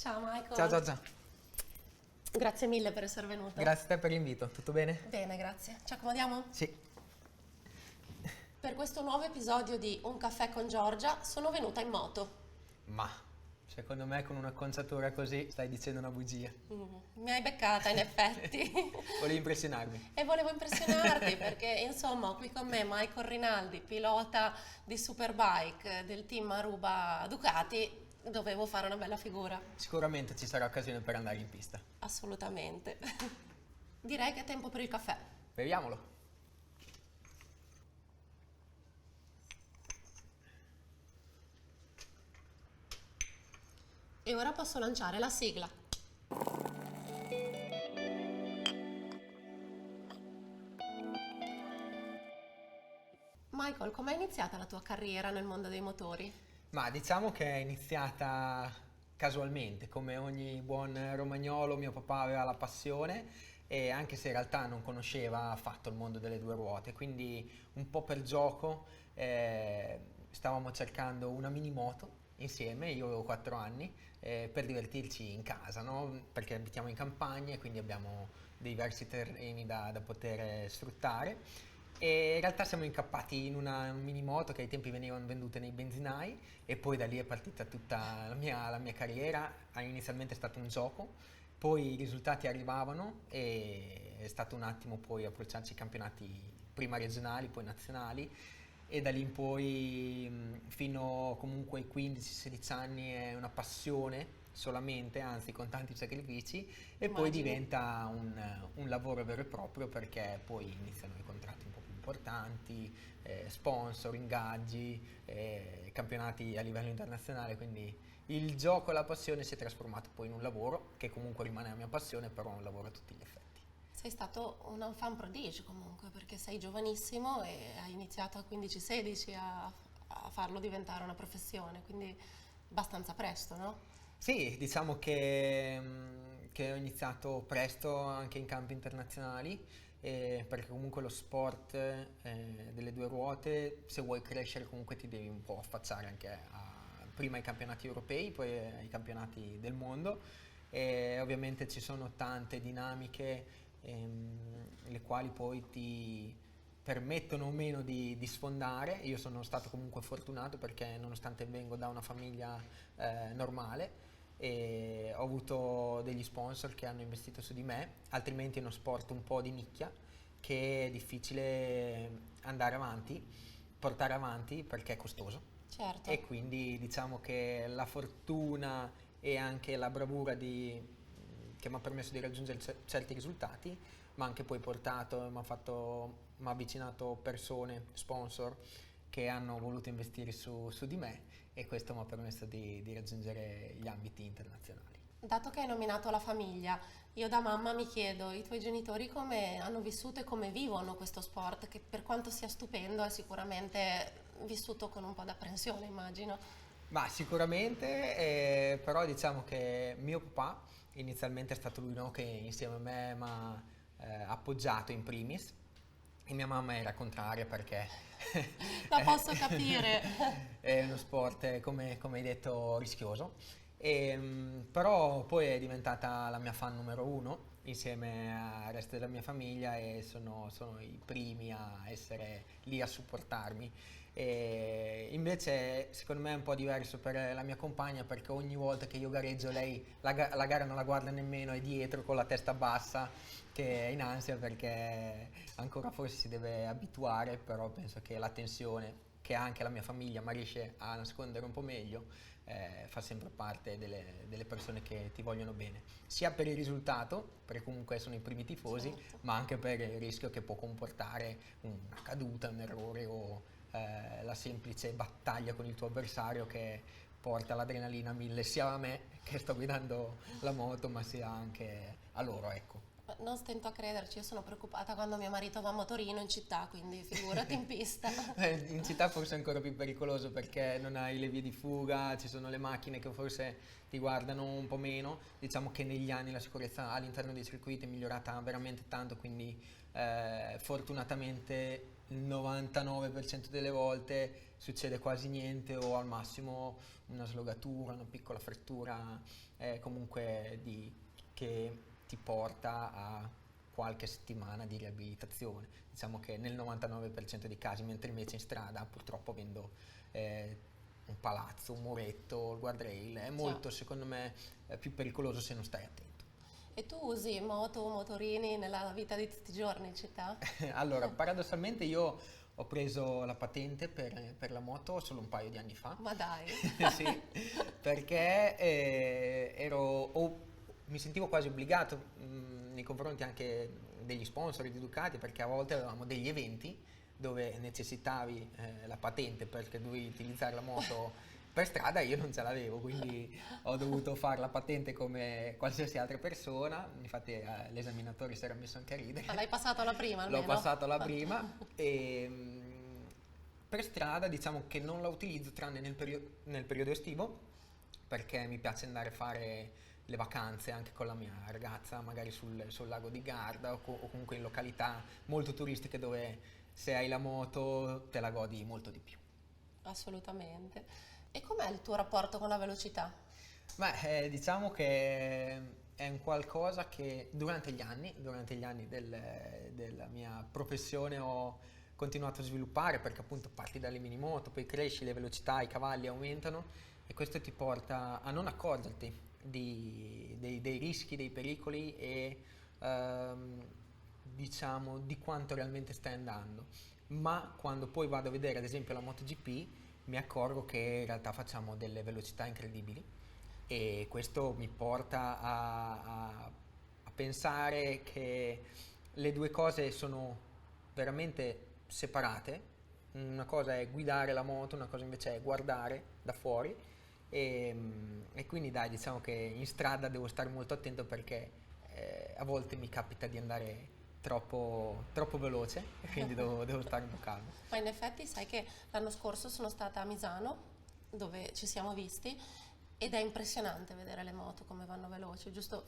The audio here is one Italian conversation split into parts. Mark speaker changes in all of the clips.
Speaker 1: Ciao Michael.
Speaker 2: Ciao ciao ciao.
Speaker 1: Grazie mille per essere venuto.
Speaker 2: Grazie a te per l'invito, tutto bene?
Speaker 1: Bene, grazie. Ci accomodiamo?
Speaker 2: Sì.
Speaker 1: Per questo nuovo episodio di Un caffè con Giorgia sono venuta in moto.
Speaker 2: Ma, secondo me con un'acconciatura così stai dicendo una bugia.
Speaker 1: Mi hai beccata in effetti.
Speaker 2: Volevi impressionarmi.
Speaker 1: E volevo impressionarti perché insomma ho qui con me Michael Rinaldi, pilota di Superbike del team Aruba Ducati. Dovevo fare una bella figura.
Speaker 2: Sicuramente ci sarà occasione per andare in pista.
Speaker 1: Assolutamente. Direi che è tempo per il caffè.
Speaker 2: Beviamolo.
Speaker 1: E ora posso lanciare la sigla. Michael, com'è iniziata la tua carriera nel mondo dei motori?
Speaker 2: Ma diciamo che è iniziata casualmente, come ogni buon romagnolo mio papà aveva la passione e anche se in realtà non conosceva affatto il mondo delle due ruote, quindi un po' per gioco stavamo cercando una mini moto insieme, io avevo 4 anni, per divertirci in casa, no? Perché abitiamo in campagna e quindi abbiamo diversi terreni da poter sfruttare. E in realtà siamo incappati in una mini moto che ai tempi venivano vendute nei benzinai e poi da lì è partita tutta la mia carriera. Inizialmente è stato un gioco, poi i risultati arrivavano e è stato un attimo poi approcciarci ai campionati prima regionali, poi nazionali e da lì in poi fino comunque ai 15-16 anni è una passione solamente, anzi con tanti sacrifici e poi
Speaker 1: Immagino.
Speaker 2: diventa un lavoro vero e proprio perché poi iniziano i contratti un po' più importanti, sponsor, ingaggi, campionati a livello internazionale, quindi il gioco e la passione si è trasformato poi in un lavoro che comunque rimane la mia passione, però è un lavoro a tutti gli effetti.
Speaker 1: Sei stato un enfant prodige comunque perché sei giovanissimo e hai iniziato a 15-16 a farlo diventare una professione, quindi abbastanza presto, no?
Speaker 2: Sì, diciamo che ho iniziato presto anche in campi internazionali, perché comunque lo sport delle due ruote, se vuoi crescere comunque ti devi un po' affacciare anche prima ai campionati europei, poi ai campionati del mondo e ovviamente ci sono tante dinamiche le quali poi ti permettono o meno di sfondare. Io sono stato comunque fortunato perché nonostante vengo da una famiglia normale e ho avuto degli sponsor che hanno investito su di me, altrimenti è uno sport un po' di nicchia che è difficile andare avanti, portare avanti perché è costoso
Speaker 1: Certo.
Speaker 2: e quindi diciamo che la fortuna e anche la bravura che mi ha permesso di raggiungere certi risultati, ma anche poi portato, mi ha avvicinato persone, sponsor che hanno voluto investire su di me e questo mi ha permesso di raggiungere gli ambiti internazionali.
Speaker 1: Dato che hai nominato la famiglia, io da mamma mi chiedo, i tuoi genitori come hanno vissuto e come vivono questo sport, che per quanto sia stupendo è sicuramente vissuto con un po' d'apprensione, immagino.
Speaker 2: Ma sicuramente, però diciamo che mio papà inizialmente è stato lui, no, che insieme a me mi ha appoggiato in primis e mia mamma era contraria perché
Speaker 1: La posso capire.
Speaker 2: è uno sport, come hai detto, rischioso. Però poi è diventata la mia fan numero uno insieme al resto della mia famiglia e sono i primi a essere lì a supportarmi. E invece secondo me è un po' diverso per la mia compagna perché ogni volta che io gareggio lei la gara non la guarda nemmeno, è dietro con la testa bassa che è in ansia perché ancora forse si deve abituare, però penso che la tensione che anche la mia famiglia ma riesce a nascondere un po' meglio, fa sempre parte delle persone che ti vogliono bene, sia per il risultato, perché comunque sono i primi tifosi,
Speaker 1: Certo.
Speaker 2: ma anche per il rischio che può comportare una caduta, un errore o la semplice battaglia con il tuo avversario che porta l'adrenalina a 1000 sia a me che sto guidando la moto, ma sia anche a loro, ecco.
Speaker 1: Non stento a crederci, io sono preoccupata quando mio marito va a motorino in città, quindi figurati in pista.
Speaker 2: In città forse è ancora più pericoloso perché non hai le vie di fuga, ci sono le macchine che forse ti guardano un po' meno. Diciamo che negli anni la sicurezza all'interno dei circuiti è migliorata veramente tanto, quindi fortunatamente il 99% delle volte succede quasi niente o al massimo una slogatura, una piccola frattura comunque che ti porta a qualche settimana di riabilitazione. Diciamo che nel 99% dei casi, mentre invece in strada purtroppo avendo un palazzo, un muretto, il guardrail, è molto secondo me più pericoloso se non stai attento.
Speaker 1: E tu usi moto o motorini nella vita di tutti i giorni in città?
Speaker 2: Allora, paradossalmente io ho preso la patente per la moto solo un paio di anni fa.
Speaker 1: Ma dai!
Speaker 2: Sì, perché mi sentivo quasi obbligato nei confronti anche degli sponsor di Ducati, perché a volte avevamo degli eventi dove necessitavi la patente perché dovevi utilizzare la moto per strada e io non ce l'avevo, quindi ho dovuto fare la patente come qualsiasi altra persona. Infatti l'esaminatore si era messo anche a ridere.
Speaker 1: Ma l'hai passato alla prima almeno?
Speaker 2: L'ho passato alla prima e per strada diciamo che non la utilizzo tranne nel periodo estivo, perché mi piace andare a fare le vacanze anche con la mia ragazza, magari sul lago di Garda o comunque in località molto turistiche dove se hai la moto te la godi molto di più.
Speaker 1: Assolutamente. E com'è il tuo rapporto con la velocità?
Speaker 2: Beh, diciamo che è un qualcosa che durante gli anni della mia professione ho continuato a sviluppare, perché appunto parti dalle minimoto, poi cresci, le velocità, i cavalli aumentano e questo ti porta a non accorgerti dei rischi, dei pericoli e diciamo di quanto realmente stai andando. Ma quando poi vado a vedere ad esempio la MotoGP mi accorgo che in realtà facciamo delle velocità incredibili e questo mi porta a pensare che le due cose sono veramente separate. Una cosa è guidare la moto, una cosa invece è guardare da fuori e quindi dai, diciamo che in strada devo stare molto attento perché a volte mi capita di andare troppo veloce e quindi devo stare un po' calmo.
Speaker 1: Ma in effetti sai che l'anno scorso sono stata a Misano, dove ci siamo visti, ed è impressionante vedere le moto come vanno veloci, giusto?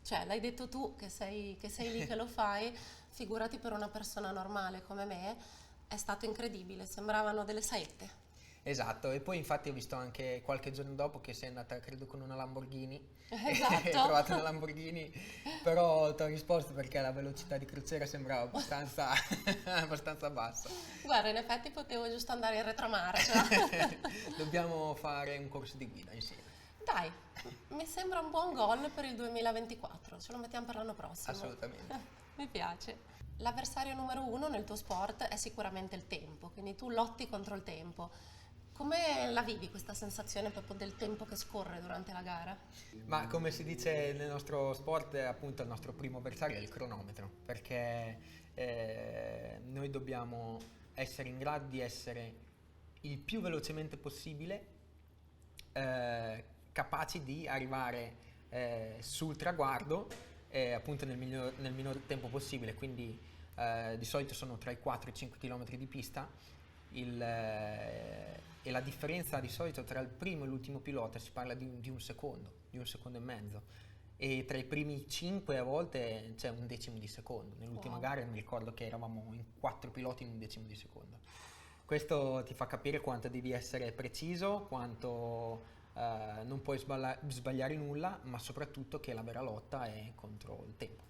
Speaker 1: Cioè, l'hai detto tu che sei lì che lo fai, figurati per una persona normale come me, è stato incredibile, sembravano delle saette.
Speaker 2: Esatto, e poi infatti ho visto anche qualche giorno dopo che sei andata, credo, con una Lamborghini.
Speaker 1: Esatto.
Speaker 2: Hai trovato una Lamborghini, però ti ho risposto perché la velocità di crociera sembrava abbastanza, abbastanza bassa.
Speaker 1: Guarda, in effetti potevo giusto andare in retramare, cioè.
Speaker 2: Dobbiamo fare un corso di guida insieme.
Speaker 1: Dai, mi sembra un buon goal per il 2024, ce lo mettiamo per l'anno prossimo.
Speaker 2: Assolutamente.
Speaker 1: Mi piace. L'avversario numero uno nel tuo sport è sicuramente il tempo, quindi tu lotti contro il tempo. Come la vivi questa sensazione proprio del tempo che scorre durante la gara?
Speaker 2: Ma come si dice nel nostro sport, appunto il nostro primo avversario è il cronometro, perché noi dobbiamo essere in grado di essere il più velocemente possibile capaci di arrivare sul traguardo appunto nel minor tempo possibile, quindi di solito sono tra i 4 e i 5 km di pista e la differenza di solito tra il primo e l'ultimo pilota si parla di un secondo e mezzo, e tra i primi 5 a volte c'è un decimo di secondo. Nell'ultima gara mi ricordo che eravamo in 4 piloti in un decimo di secondo. Questo ti fa capire quanto devi essere preciso, quanto non puoi sbagliare nulla, ma soprattutto che la vera lotta è contro il tempo.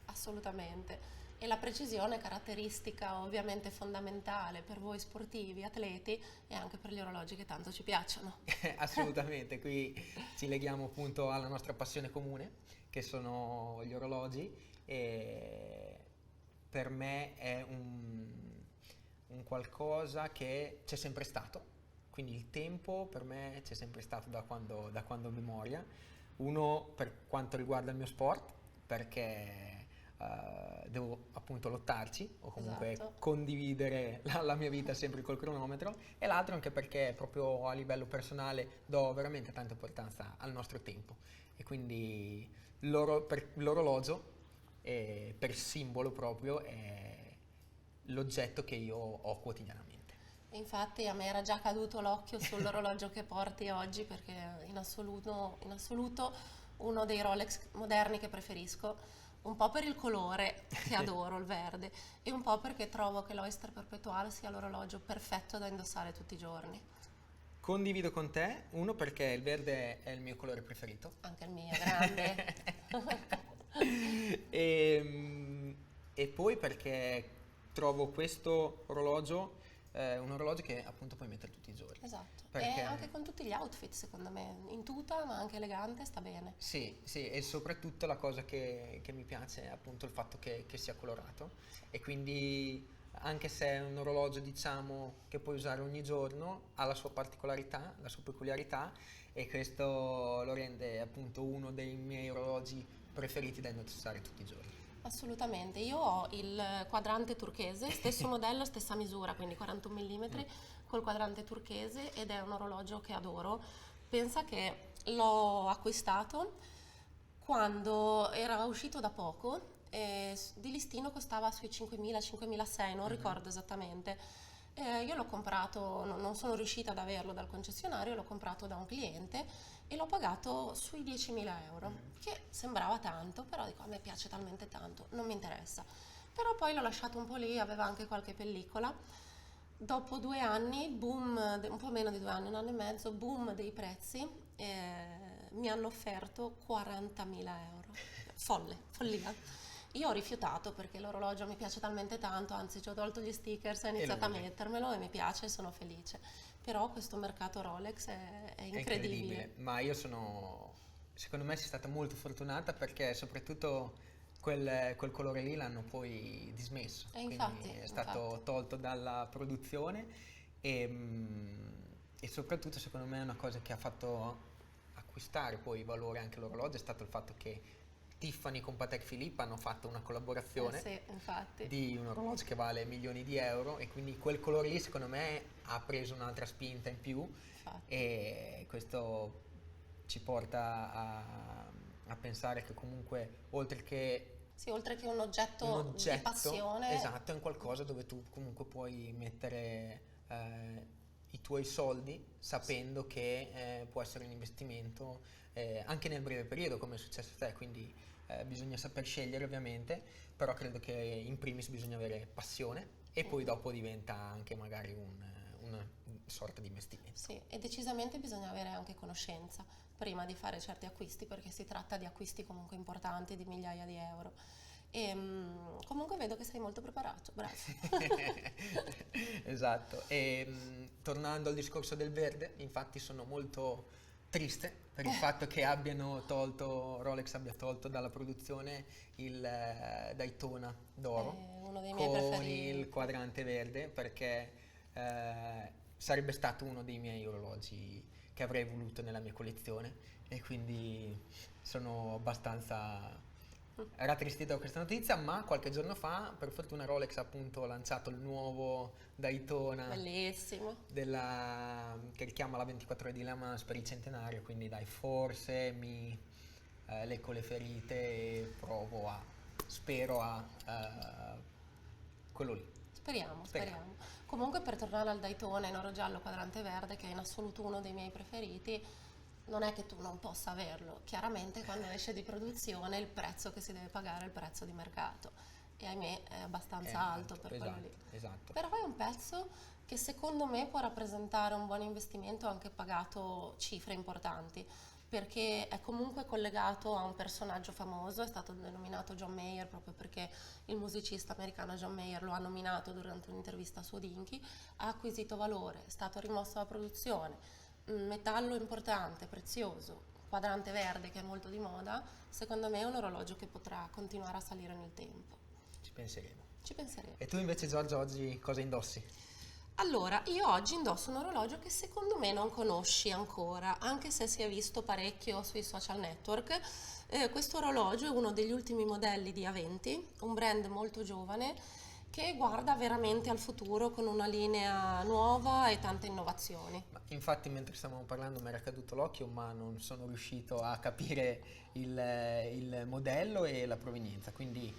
Speaker 1: Assolutamente. E la precisione è caratteristica ovviamente fondamentale per voi sportivi, atleti e anche per gli orologi che tanto ci piacciono.
Speaker 2: Assolutamente, qui ci leghiamo appunto alla nostra passione comune, che sono gli orologi, e per me è un qualcosa che c'è sempre stato, quindi il tempo per me c'è sempre stato da quando ho memoria. Uno, per quanto riguarda il mio sport, perché devo appunto lottarci o comunque
Speaker 1: Esatto.
Speaker 2: condividere la mia vita sempre col cronometro, e l'altro anche perché proprio a livello personale do veramente tanta importanza al nostro tempo e quindi per l'orologio per simbolo proprio è l'oggetto che io ho quotidianamente.
Speaker 1: Infatti a me era già caduto l'occhio sull'orologio che porti oggi perché in assoluto uno dei Rolex moderni che preferisco. un po' per il colore che adoro, il verde, e un po' perché trovo che l'Oyster Perpetual sia l'orologio perfetto da indossare tutti i giorni.
Speaker 2: Condivido con te, uno perché il verde è il mio colore preferito.
Speaker 1: Anche il mio, grande.
Speaker 2: E, e poi perché trovo questo orologio un orologio che appunto puoi mettere tutti i giorni.
Speaker 1: Esatto, e
Speaker 2: Perché
Speaker 1: anche con tutti gli outfit secondo me, in tuta ma anche elegante, sta bene.
Speaker 2: sì, sì, e soprattutto la cosa che mi piace è appunto il fatto che sia colorato e quindi anche se è un orologio diciamo che puoi usare ogni giorno ha la sua particolarità, la sua peculiarità e questo lo rende appunto uno dei miei orologi preferiti da indossare tutti i giorni.
Speaker 1: Assolutamente, io ho il quadrante turchese, stesso modello, stessa misura, quindi 41 mm col quadrante turchese ed è un orologio che adoro. Pensa che l'ho acquistato quando era uscito da poco e di listino costava sui 5.000-5.600, non ricordo esattamente. Io l'ho comprato, non sono riuscita ad averlo dal concessionario, l'ho comprato da un cliente e l'ho pagato sui 10.000 euro, che sembrava tanto, però dico a me piace talmente tanto, non mi interessa. Però poi l'ho lasciato un po' lì, aveva anche qualche pellicola. Dopo 2 anni, boom, un po' meno di 2 anni, un anno e mezzo, boom dei prezzi, mi hanno offerto 40.000 euro. Folle, follia. Io ho rifiutato perché l'orologio mi piace talmente tanto, anzi ci ho tolto gli stickers, ho iniziato a mettermelo e mi piace e sono felice. Però questo mercato Rolex è
Speaker 2: È
Speaker 1: incredibile.
Speaker 2: ma io secondo me sei stata molto fortunata perché soprattutto quel colore lì l'hanno poi dismesso,
Speaker 1: E
Speaker 2: quindi
Speaker 1: infatti,
Speaker 2: è stato tolto dalla produzione e soprattutto secondo me una cosa che ha fatto acquistare poi valore anche l'orologio è stato il fatto che Tiffany con Patek Philippe hanno fatto una collaborazione
Speaker 1: sì, infatti,
Speaker 2: di un orologio che vale milioni di euro e quindi quel colore lì secondo me ha preso un'altra spinta in più
Speaker 1: infatti.
Speaker 2: e questo ci porta a pensare che comunque oltre che
Speaker 1: Sì, oltre che un
Speaker 2: un
Speaker 1: oggetto di
Speaker 2: oggetto,
Speaker 1: passione,
Speaker 2: esatto, è un qualcosa dove tu comunque puoi mettere i tuoi soldi sapendo che può essere un investimento anche nel breve periodo come è successo a te, quindi bisogna saper scegliere ovviamente, però credo che in primis bisogna avere passione e poi dopo diventa anche magari una sorta di investimento.
Speaker 1: sì, e decisamente bisogna avere anche conoscenza prima di fare certi acquisti perché si tratta di acquisti comunque importanti di migliaia di euro. E comunque vedo che sei molto preparato, bravo.
Speaker 2: Esatto, e tornando al discorso del verde, infatti sono molto triste per il fatto che Rolex abbia tolto dalla produzione il Daytona
Speaker 1: È
Speaker 2: d'oro
Speaker 1: uno dei miei
Speaker 2: con
Speaker 1: preferiti.
Speaker 2: il quadrante verde perché sarebbe stato uno dei miei orologi che avrei voluto nella mia collezione e quindi sono abbastanza rattristito da questa notizia, ma qualche giorno fa, per fortuna Rolex ha appunto lanciato il nuovo Daytona
Speaker 1: Bellissimo.
Speaker 2: che richiama la 24 ore di Le Mans per il centenario, quindi dai, forse mi lecco le ferite e spero a quello lì.
Speaker 1: Speriamo,
Speaker 2: Speriamo.
Speaker 1: speriamo. Comunque per tornare al Daytona in oro giallo quadrante verde, che è in assoluto uno dei miei preferiti, non è che tu non possa averlo. Chiaramente quando esce di produzione il prezzo che si deve pagare è il prezzo di mercato e ahimè è abbastanza alto per quello lì.
Speaker 2: Esatto.
Speaker 1: Però è un pezzo che secondo me può rappresentare un buon investimento anche pagato cifre importanti perché è comunque collegato a un personaggio famoso, è stato denominato John Mayer proprio perché il musicista americano John Mayer lo ha nominato durante un'intervista su Dinky, ha acquisito valore, è stato rimosso dalla produzione, un metallo importante, prezioso, quadrante verde che è molto di moda, secondo me è un orologio che potrà continuare a salire nel tempo.
Speaker 2: Ci penseremo.
Speaker 1: Ci penseremo.
Speaker 2: E tu invece Giorgio oggi cosa indossi?
Speaker 1: Allora, io oggi indosso un orologio che secondo me non conosci ancora, anche se si è visto parecchio sui social network. Questo orologio è uno degli ultimi modelli di Aventi, un brand molto giovane che guarda veramente al futuro con una linea nuova e tante innovazioni.
Speaker 2: Ma infatti mentre stavamo parlando mi era caduto l'occhio, ma non sono riuscito a capire il modello e la provenienza. Quindi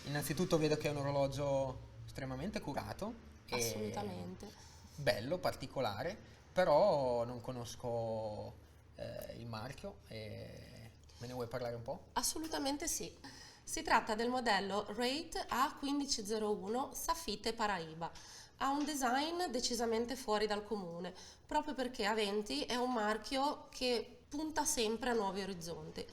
Speaker 2: innanzitutto vedo che è un orologio estremamente curato e
Speaker 1: Assolutamente.
Speaker 2: bello, particolare, però non conosco il marchio e me ne vuoi parlare un po'?
Speaker 1: Assolutamente sì. Si tratta del modello Rate A1501 Safite Paraiba. Ha un design decisamente fuori dal comune, proprio perché Aventi è un marchio che punta sempre a nuovi orizzonti.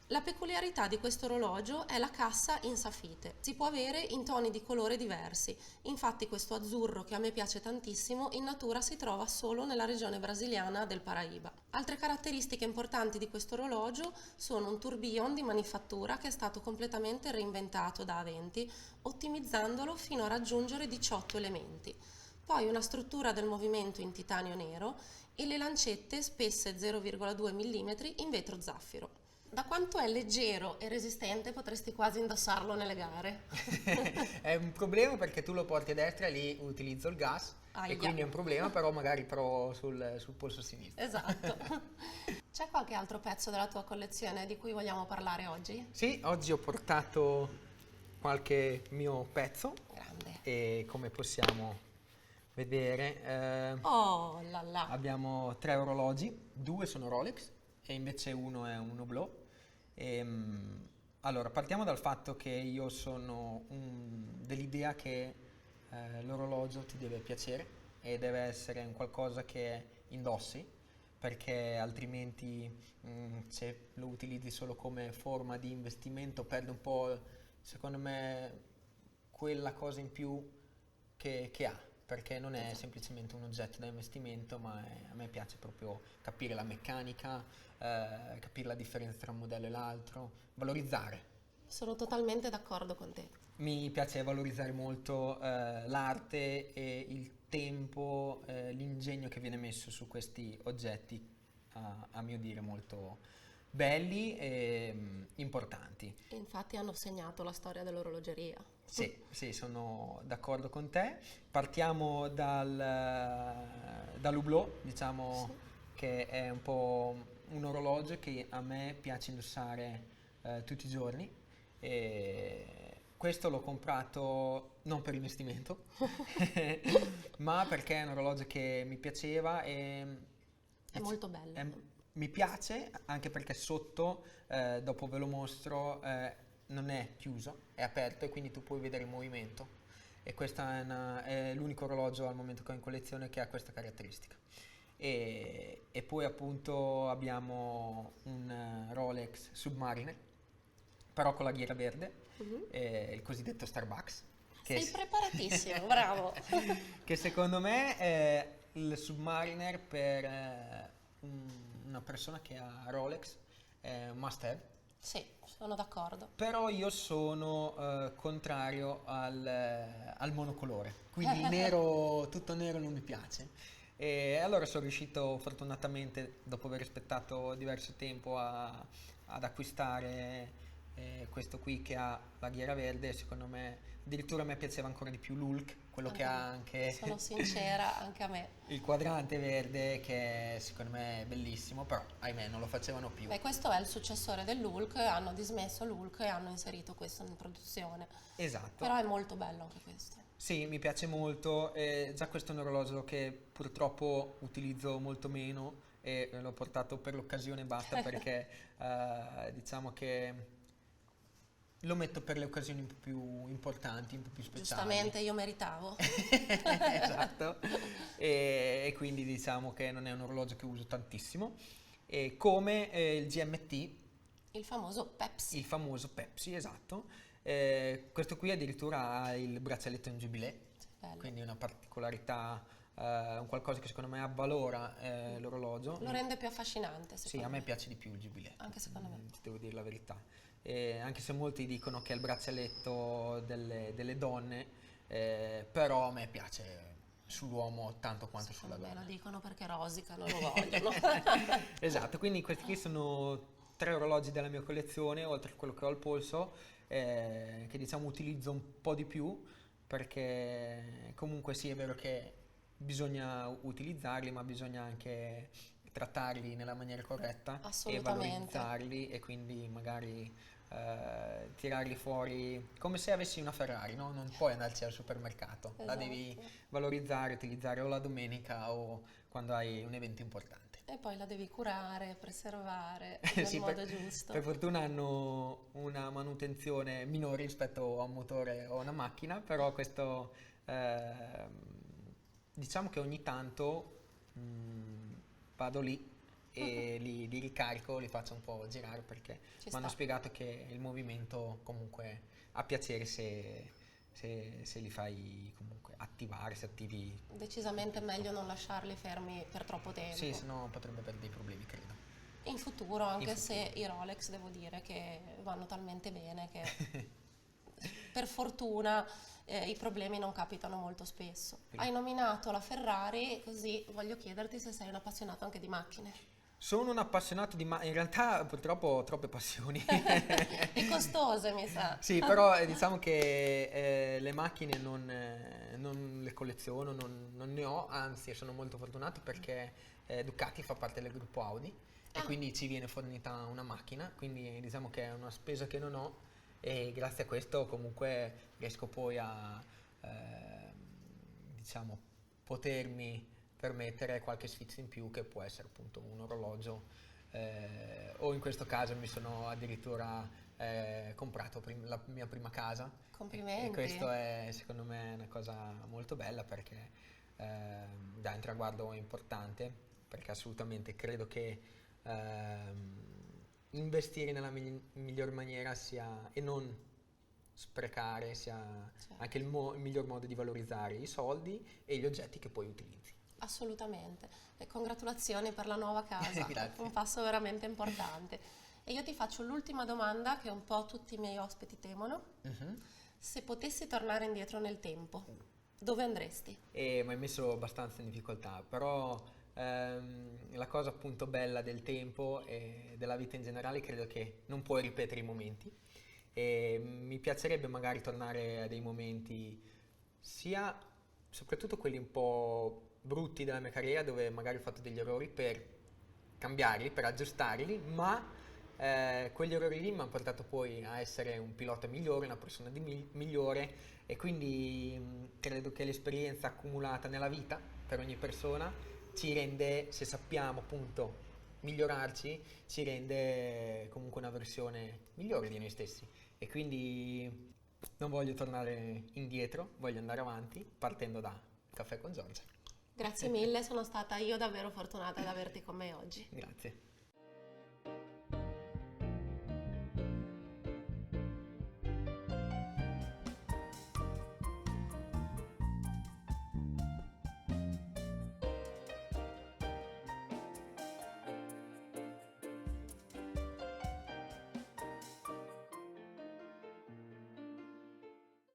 Speaker 1: La peculiarità di questo orologio è la cassa in safite. Si può avere in toni di colore diversi, infatti questo azzurro che a me piace tantissimo in natura si trova solo nella regione brasiliana del Paraíba. Altre caratteristiche importanti di questo orologio sono un tourbillon di manifattura che è stato completamente reinventato da Aventi, ottimizzandolo fino a raggiungere 18 elementi. Poi una struttura del movimento in titanio nero e le lancette spesse 0,2 mm in vetro zaffiro. Da quanto è leggero e resistente potresti quasi indossarlo nelle gare.
Speaker 2: È un problema perché tu lo porti a destra e lì utilizzo il gas
Speaker 1: Aia.
Speaker 2: e quindi è un problema, però magari provo sul polso sinistro.
Speaker 1: Esatto. C'è qualche altro pezzo della tua collezione di cui vogliamo parlare oggi?
Speaker 2: Sì, oggi ho portato qualche mio pezzo
Speaker 1: Grande.
Speaker 2: e come possiamo vedere
Speaker 1: Oh là là.
Speaker 2: abbiamo 3 orologi, 2 sono Rolex e invece uno è un Hublot. Allora, partiamo dal fatto che io sono dell'idea che l'orologio ti deve piacere e deve essere un qualcosa che indossi, perché altrimenti se lo utilizzi solo come forma di investimento perde un po', secondo me, quella cosa in più che ha, perché non è semplicemente un oggetto da investimento, ma a me piace proprio capire la meccanica, capire la differenza tra un modello e l'altro, valorizzare.
Speaker 1: Sono totalmente d'accordo con te.
Speaker 2: Mi piace valorizzare molto l'arte e il tempo, l'ingegno che viene messo su questi oggetti, a mio dire molto belli e importanti.
Speaker 1: Infatti hanno segnato la storia dell'orologeria.
Speaker 2: Sì, sono d'accordo con te. Partiamo dall'Hublot, diciamo,
Speaker 1: Sì.
Speaker 2: che è un po' un orologio che a me piace indossare tutti i giorni. E questo l'ho comprato non per investimento, ma perché è un orologio che mi piaceva
Speaker 1: È molto bello.
Speaker 2: mi piace anche perché sotto, dopo ve lo mostro, non è chiuso, è aperto e quindi tu puoi vedere il movimento. E questo è l'unico orologio al momento che ho in collezione che ha questa caratteristica. E poi appunto abbiamo un Rolex Submariner, però con la ghiera verde, il cosiddetto Starbucks.
Speaker 1: Sei preparatissimo, bravo.
Speaker 2: Che secondo me è il Submariner per una persona che ha Rolex è un must have.
Speaker 1: Sì, sono d'accordo.
Speaker 2: Però io sono contrario al monocolore, quindi il nero, tutto nero non mi piace. E allora sono riuscito fortunatamente, dopo aver aspettato diverso tempo, ad acquistare questo qui che ha la ghiera verde. Secondo me, addirittura a me piaceva ancora di più l'Hulk, quello che ha anche
Speaker 1: Sono sincera, anche a me.
Speaker 2: il quadrante verde, che secondo me è bellissimo, però ahimè non lo facevano più.
Speaker 1: Beh, questo è il successore dell'Hulk, hanno dismesso l'Hulk e hanno inserito questo in produzione.
Speaker 2: Esatto.
Speaker 1: Però è molto bello anche questo.
Speaker 2: Sì, mi piace molto, già questo è un orologio che purtroppo utilizzo molto meno e l'ho portato per l'occasione e basta perché diciamo che lo metto per le occasioni un po' più importanti, un po' più speciali.
Speaker 1: Giustamente, io meritavo.
Speaker 2: Esatto, e quindi diciamo che non è un orologio che uso tantissimo, e come il GMT,
Speaker 1: Il famoso Pepsi.
Speaker 2: il famoso Pepsi, esatto. Questo qui addirittura ha il braccialetto in giubilè,
Speaker 1: Bello.
Speaker 2: quindi una particolarità, un qualcosa che secondo me avvalora l'orologio.
Speaker 1: Lo rende più affascinante,
Speaker 2: Sì,
Speaker 1: secondo
Speaker 2: a me piace di più il giubilè.
Speaker 1: Anche secondo me.
Speaker 2: Ti devo dire la verità. Anche se molti dicono che è il braccialetto delle donne, però a me piace sull'uomo tanto quanto sulla
Speaker 1: Me
Speaker 2: donna.
Speaker 1: lo dicono perché rosicano, lo vogliono.
Speaker 2: Esatto, quindi questi qui sono 3 orologi della mia collezione, oltre a quello che ho al polso, che diciamo utilizzo un po' di più, perché comunque sì, è vero che bisogna utilizzarli, ma bisogna anche trattarli nella maniera corretta e
Speaker 1: Assolutamente.
Speaker 2: valorizzarli, e quindi magari tirarli fuori come se avessi una Ferrari, no? Non puoi andarci al supermercato, la devi
Speaker 1: Esatto.
Speaker 2: valorizzare, utilizzare o la domenica o quando hai un evento importante.
Speaker 1: E poi la devi curare, preservare nel
Speaker 2: Sì,
Speaker 1: modo giusto.
Speaker 2: per fortuna hanno una manutenzione minore rispetto a un motore o a una macchina, però questo diciamo che ogni tanto vado lì e li ricarico, li faccio un po' girare perché
Speaker 1: Ci
Speaker 2: mi hanno
Speaker 1: sta.
Speaker 2: spiegato che il movimento comunque ha piacere se li fai comunque attivare, se attivi di
Speaker 1: Decisamente
Speaker 2: più.
Speaker 1: meglio non lasciarli fermi per troppo
Speaker 2: Sì,
Speaker 1: tempo.
Speaker 2: sennò potrebbe avere dei problemi, credo.
Speaker 1: In futuro,
Speaker 2: In
Speaker 1: anche se
Speaker 2: futuro.
Speaker 1: i Rolex devo dire che vanno talmente bene che per fortuna i problemi non capitano molto spesso. Hai nominato la Ferrari, così voglio chiederti se sei un appassionato anche di macchine.
Speaker 2: Sono un appassionato di in realtà purtroppo ho troppe passioni.
Speaker 1: E costose, mi sa.
Speaker 2: Sì, però diciamo che le macchine non le colleziono, non ne ho, anzi sono molto fortunato perché Ducati fa parte del gruppo Audi e
Speaker 1: Ah,
Speaker 2: quindi ci viene fornita una macchina, quindi diciamo che è una spesa che non ho e grazie a questo comunque riesco poi a diciamo potermi permettere qualche sfizio in più che può essere appunto un orologio o in questo caso mi sono addirittura comprato la mia prima casa e
Speaker 1: complimenti.
Speaker 2: questo è secondo me una cosa molto bella perché dà un traguardo importante perché assolutamente credo che investire nella miglior maniera sia e non sprecare sia anche
Speaker 1: Certo.
Speaker 2: il miglior modo di valorizzare i soldi e gli oggetti che poi utilizzi.
Speaker 1: Assolutamente. E congratulazioni per la nuova casa, un
Speaker 2: Grazie.
Speaker 1: passo veramente importante. E io ti faccio l'ultima domanda che un po' tutti i miei ospiti temono.
Speaker 2: Mhm.
Speaker 1: Se potessi tornare indietro nel tempo, dove andresti?
Speaker 2: E mi hai messo abbastanza in difficoltà, però la cosa appunto bella del tempo e della vita in generale credo che non puoi ripetere i momenti e mi piacerebbe magari tornare a dei momenti sia soprattutto quelli un po' brutti della mia carriera dove magari ho fatto degli errori per cambiarli, per aggiustarli, ma quegli errori lì mi hanno portato poi a essere un pilota migliore, una persona migliore e quindi credo che l'esperienza accumulata nella vita per ogni persona ci rende, se sappiamo appunto migliorarci, ci rende comunque una versione migliore di noi stessi. E quindi non voglio tornare indietro, voglio andare avanti partendo da Caffè con Giorgia.
Speaker 1: Grazie mille, sono stata io davvero fortunata ad averti con me oggi.
Speaker 2: Grazie.